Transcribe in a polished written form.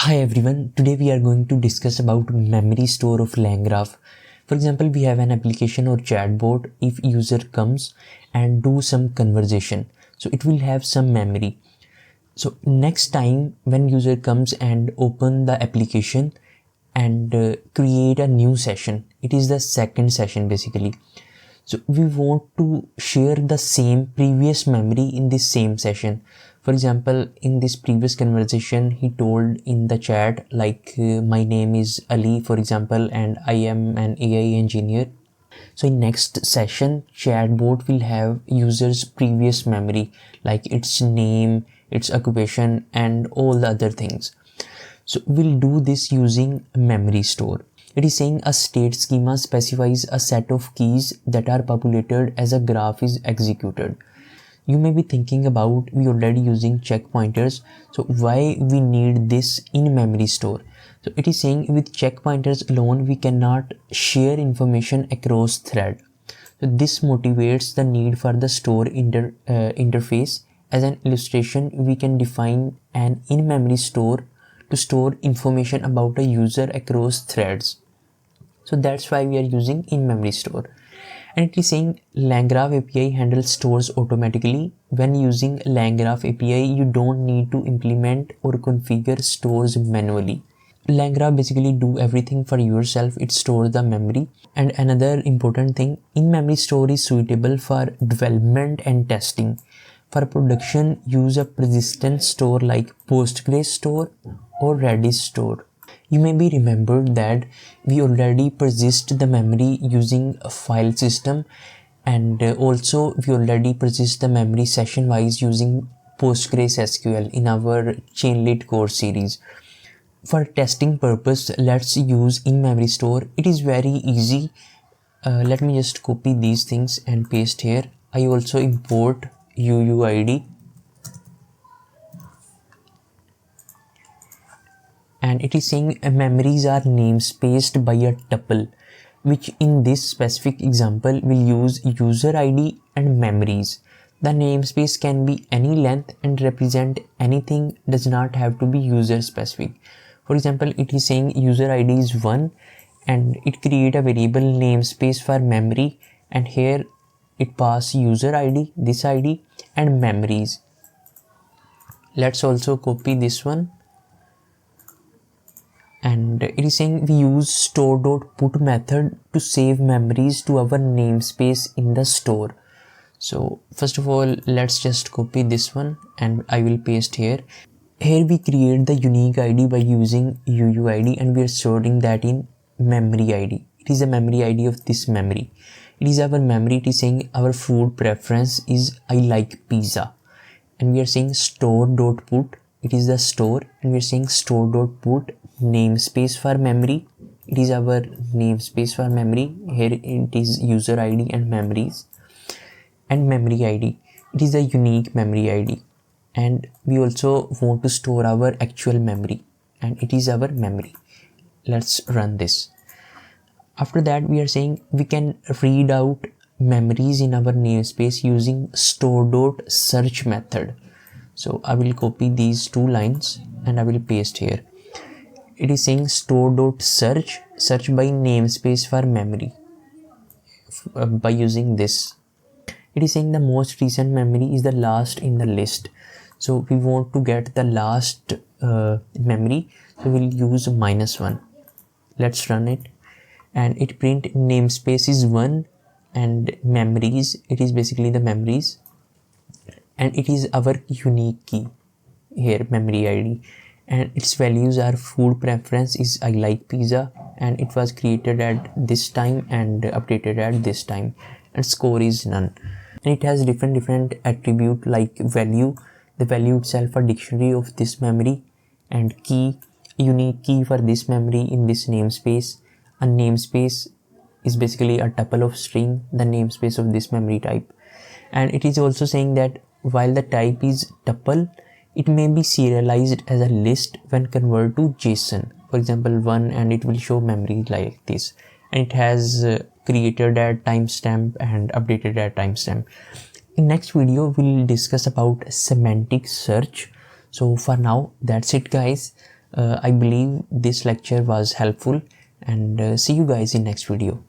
Hi everyone, today we are going to discuss about memory store of LangGraph. For example, we have an application or chatbot. If user comes and do some conversation, so it will have some memory. So next time when user comes and open the application and create a new session, it is the second session basically. So we want to share the same previous memory in this same session. For example, in this previous conversation, he told in the chat like my name is Ali, for example, and I am an AI engineer. So in next session, chatbot will have user's previous memory like its name, its occupation, and all the other things. So we'll do this using memory store. It is saying a state schema specifies a set of keys that are populated as a graph is executed. You may be thinking about we already using check pointers, so why we need this in memory store? So it is saying with check pointers alone we cannot share information across thread. So this motivates the need for the store interface. As an illustration, we can define an in-memory store to store information about a user across threads. So that's why we are using in-memory store. And it is saying LangGraph API handles stores automatically. When using LangGraph API, you don't need to implement or configure stores manually. LangGraph basically do everything for yourself. It stores the memory. And another important thing, in-memory store is suitable for development and testing. For production, use a persistent store like PostgresStore or RedisStore. You may be remembered that we already persist the memory using a file system, and also we already persist the memory session wise using PostgreSQL in our Chainlit course series. For testing purpose, let's use in-memory store. It is very easy. Let me just copy these things and paste here. I also import UUID. And it is saying memories are namespaced by a tuple, which in this specific example will use user ID and memories. The namespace can be any length and represent anything, does not have to be user specific. For example, it is saying user ID is 1 and it create a variable namespace for memory, and here it pass user ID, this ID, and memories. Let's also copy this one. And it is saying we use store.put method to save memories to our namespace in the store. So first of all, let's just copy this one and I will paste here. Here we create the unique ID by using UUID and we are storing that in memory ID. It is a memory ID of this memory. It is our memory. It is saying our food preference is I like pizza, and we are saying store.put. It is the store, and we are saying store.put namespace for memory. It is our namespace for memory. Here it is user ID and memories, and memory ID. It is a unique memory ID, and we also want to store our actual memory, and it is our memory. Let's run this. After that, we are saying we can read out memories in our namespace using store.search method. So I will copy these two lines and I will paste here. It is saying store.search, search by namespace for memory by using this. It is saying the most recent memory is the last in the list. So we want to get the last memory. So we'll use -1. Let's run it. And it print namespace is 1 and memories. It is basically the memories. And it is our unique key here, memory ID, and its values are food preference is I like pizza, and it was created at this time and updated at this time, and score is none. And it has different attribute like value, the value itself a dictionary of this memory, and key, unique key for this memory in this namespace. A namespace is basically a tuple of string, the namespace of this memory type. And it is also saying that while the type is tuple, it may be serialized as a list when converted to JSON. For example, 1, and it will show memory like this. And it has created at timestamp and updated at timestamp. In next video, we'll discuss about semantic search. So for now, that's it guys. I believe this lecture was helpful, and see you guys in next video.